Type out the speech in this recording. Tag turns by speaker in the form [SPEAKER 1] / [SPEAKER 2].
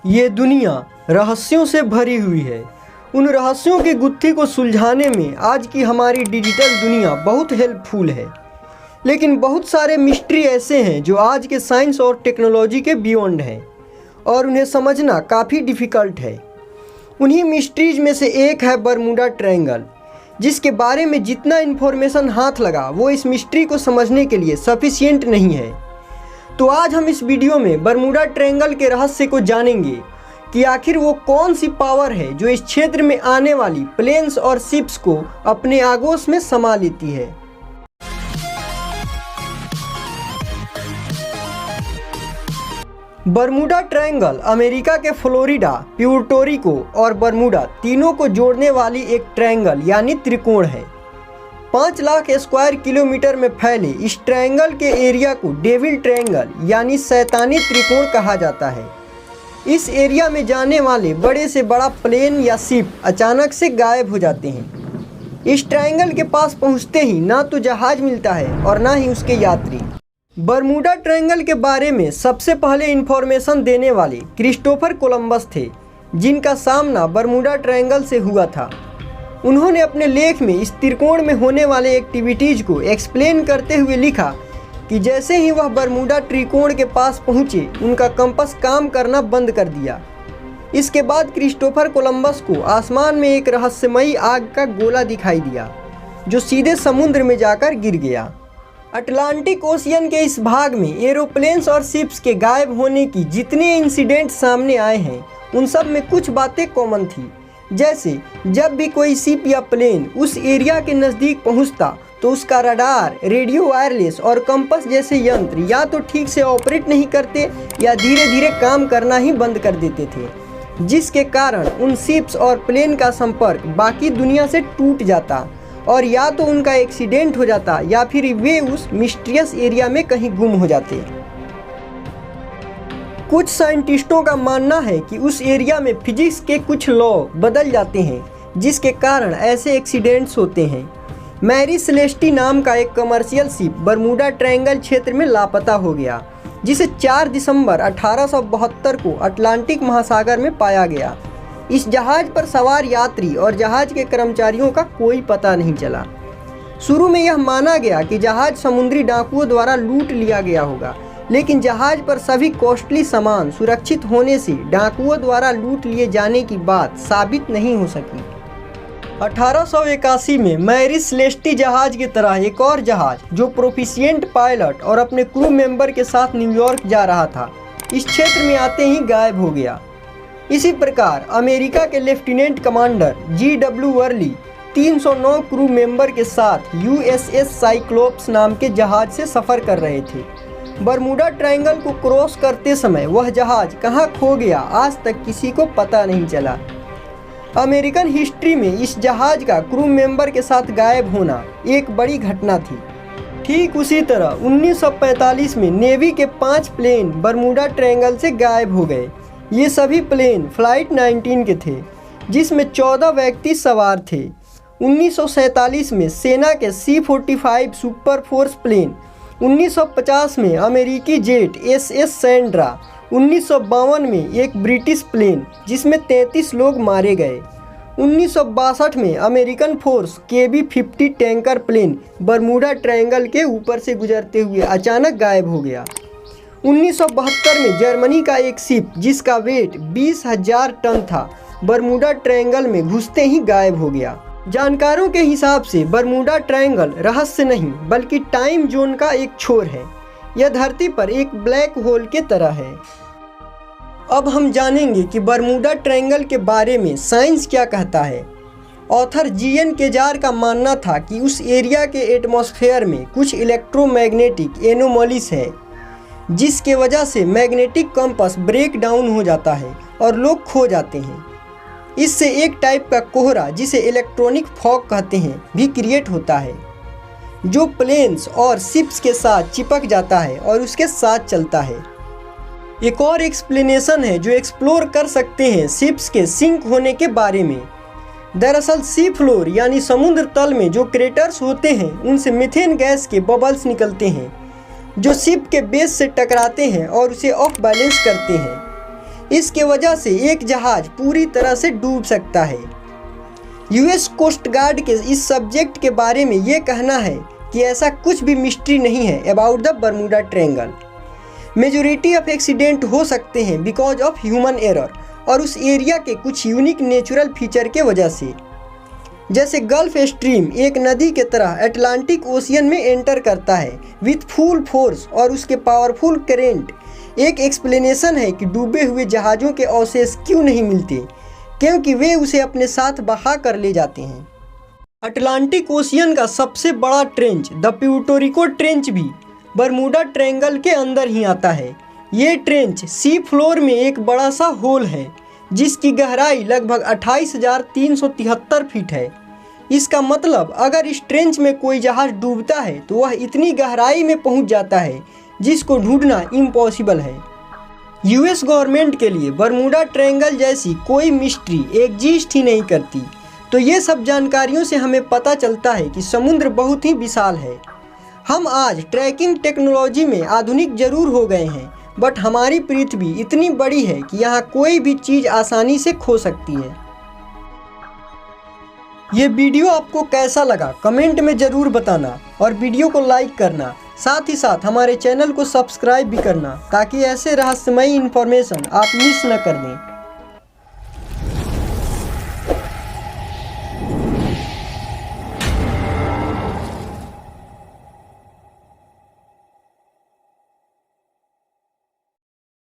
[SPEAKER 1] ये दुनिया रहस्यों से भरी हुई है। उन रहस्यों की गुत्थी को सुलझाने में आज की हमारी डिजिटल दुनिया बहुत हेल्पफुल है। लेकिन बहुत सारे मिस्ट्री ऐसे हैं जो आज के साइंस और टेक्नोलॉजी के बियॉन्ड हैं और उन्हें समझना काफ़ी डिफ़िकल्ट है। उन्हीं मिस्ट्रीज में से एक है बरमूडा ट्रायंगल, जिसके बारे में जितना इन्फॉर्मेशन हाथ लगा वो इस मिस्ट्री को समझने के लिए सफिशिएंट नहीं है। तो आज हम इस वीडियो में बरमूडा ट्रायंगल के रहस्य को जानेंगे कि आखिर वो कौन सी पावर है जो इस क्षेत्र में आने वाली प्लेन्स और शिप्स को अपने आगोश में समा लेती है। बरमूडा ट्रायंगल अमेरिका के फ्लोरिडा, प्यूर्टो रिको और बरमूडा तीनों को जोड़ने वाली एक ट्रायंगल यानी त्रिकोण है। 5 लाख स्क्वायर किलोमीटर में फैले इस ट्रायंगल के एरिया को डेविल ट्रायंगल यानी शैतानी त्रिकोण कहा जाता है। इस एरिया में जाने वाले बड़े से बड़ा प्लेन या शिप अचानक से गायब हो जाते हैं। इस ट्रायंगल के पास पहुंचते ही ना तो जहाज मिलता है और ना ही उसके यात्री। बरमूडा ट्रायंगल के बारे में सबसे पहले इंफॉर्मेशन देने वाले क्रिस्टोफर कोलंबस थे, जिनका सामना बरमूडा ट्रायंगल से हुआ था। उन्होंने अपने लेख में इस त्रिकोण में होने वाले एक्टिविटीज़ को एक्सप्लेन करते हुए लिखा कि जैसे ही वह बरमूडा त्रिकोण के पास पहुँचे, उनका कंपास काम करना बंद कर दिया। इसके बाद क्रिस्टोफर कोलंबस को आसमान में एक रहस्यमयी आग का गोला दिखाई दिया, जो सीधे समुद्र में जाकर गिर गया। अटलांटिक ओशियन के इस भाग में एरोप्लेन्स और शिप्स के गायब होने की जितने इंसिडेंट सामने आए हैं, उन सब में कुछ बातें कॉमन थी। जैसे जब भी कोई शिप या प्लेन उस एरिया के नज़दीक पहुंचता तो उसका रडार, रेडियो वायरलेस और कंपास जैसे यंत्र या तो ठीक से ऑपरेट नहीं करते या धीरे धीरे काम करना ही बंद कर देते थे, जिसके कारण उन शिप्स और प्लेन का संपर्क बाकी दुनिया से टूट जाता और या तो उनका एक्सीडेंट हो जाता या फिर वे उस मिस्टीरियस एरिया में कहीं गुम हो जाते। कुछ साइंटिस्टों का मानना है कि उस एरिया में फिजिक्स के कुछ लॉ बदल जाते हैं, जिसके कारण ऐसे एक्सीडेंट्स होते हैं। मैरी सेलेस्टी नाम का एक कमर्शियल शिप बरमूडा ट्रायंगल क्षेत्र में लापता हो गया, जिसे 4 दिसंबर 1872 को अटलांटिक महासागर में पाया गया। इस जहाज पर सवार यात्री और जहाज के कर्मचारियों का कोई पता नहीं चला। शुरू में यह माना गया कि जहाज समुद्री डाकुओं द्वारा लूट लिया गया होगा, लेकिन जहाज पर सभी कॉस्टली सामान सुरक्षित होने से डाकुओं द्वारा लूट लिए जाने की बात साबित नहीं हो सकी। 1881 में मैरी सेलेस्टी जहाज की तरह एक और जहाज जो प्रोफिशिएंट पायलट और अपने क्रू मेंबर के साथ न्यूयॉर्क जा रहा था, इस क्षेत्र में आते ही गायब हो गया। इसी प्रकार अमेरिका के lieutenant commander G.W. Worley 309 crew member के साथ USS साइक्लोप्स नाम के जहाज से सफ़र कर रहे थे। बरमूडा ट्रायंगल को क्रॉस करते समय वह जहाज कहाँ खो गया, आज तक किसी को पता नहीं चला। अमेरिकन हिस्ट्री में इस जहाज का क्रू मेंबर के साथ गायब होना एक बड़ी घटना थी। ठीक उसी तरह 1945 में नेवी के 5 प्लेन बरमूडा ट्रायंगल से गायब हो गए। ये सभी प्लेन फ्लाइट 19 के थे, जिसमें 14 व्यक्ति सवार थे। 1947 में सेना के C-45 सुपर फोर्स प्लेन, 1950 में अमेरिकी जेट SS सैंड्रा, 1952 में एक ब्रिटिश प्लेन जिसमें 33 लोग मारे गए। 1962 में American force KB-50 tanker plane Bermuda triangle के ऊपर से गुजरते हुए अचानक गायब हो गया। 1972 में जर्मनी का एक शिप जिसका वेट 20,000 टन था, बरमूडा ट्रायंगल में घुसते ही गायब हो गया। जानकारों के हिसाब से बरमूडा ट्रायंगल रहस्य नहीं बल्कि टाइम जोन का एक छोर है। यह धरती पर एक ब्लैक होल के तरह है। अब हम जानेंगे कि बरमूडा ट्रायंगल के बारे में साइंस क्या कहता है। Author G.N. केजार का मानना था कि उस एरिया के एटमॉस्फेयर में कुछ इलेक्ट्रोमैग्नेटिक एनोमलीज है, जिसके वजह से मैग्नेटिक कंपास ब्रेक डाउन हो जाता है और लोग खो जाते हैं। इससे एक टाइप का कोहरा, जिसे इलेक्ट्रॉनिक फॉग कहते हैं, भी क्रिएट होता है, जो प्लेन्स और शिप्स के साथ चिपक जाता है और उसके साथ चलता है। एक और एक्सप्लेनेशन है जो एक्सप्लोर कर सकते हैं शिप्स के सिंक होने के बारे में। दरअसल सी फ्लोर यानी समुद्र तल में जो क्रेटर्स होते हैं, उनसे मीथेन गैस के बबल्स निकलते हैं, जो शिप के बेस से टकराते हैं और उसे ऑफ बैलेंस करते हैं। इसके वजह से एक जहाज पूरी तरह से डूब सकता है। यूएस कोस्ट गार्ड के इस सब्जेक्ट के बारे में ये कहना है कि ऐसा कुछ भी मिस्ट्री नहीं है about the Bermuda triangle. Majority of accident हो सकते हैं बिकॉज ऑफ ह्यूमन एरर और उस एरिया के कुछ यूनिक नेचुरल फीचर के वजह से। जैसे गल्फ स्ट्रीम एक नदी के तरह अटलांटिक ओशियन में एंटर करता है विथ फुल फोर्स और उसके पावरफुल करेंट एक एक्सप्लेनेशन है कि डूबे हुए जहाज़ों के अवशेष क्यों नहीं मिलते, क्योंकि वे उसे अपने साथ बहा कर ले जाते हैं। अटलांटिक ओशियन का सबसे बड़ा trench the Puerto Rico trench भी बर्मुडा ट्रायंगल के अंदर ही आता है। ये ट्रेंच सी फ्लोर में एक बड़ा सा होल है जिसकी गहराई लगभग 28,373 फीट है। इसका मतलब अगर इस ट्रेंच में कोई जहाज डूबता है तो वह इतनी गहराई में पहुंच जाता है जिसको ढूंढना इम्पॉसिबल है। यूएस गवर्नमेंट के लिए बर्मुडा ट्रायंगल जैसी कोई मिस्ट्री एग्जिस्ट ही नहीं करती। तो ये सब जानकारियों से हमें पता चलता है कि समुद्र बहुत ही विशाल है। हम आज ट्रैकिंग टेक्नोलॉजी में आधुनिक जरूर हो गए हैं, बट हमारी पृथ्वी इतनी बड़ी है कि यहाँ कोई भी चीज़ आसानी से खो सकती है। ये वीडियो आपको कैसा लगा कमेंट में ज़रूर बताना और वीडियो को लाइक करना, साथ ही साथ हमारे चैनल को सब्सक्राइब भी करना ताकि ऐसे रहस्यमयी इन्फॉर्मेशन आप मिस न कर दें।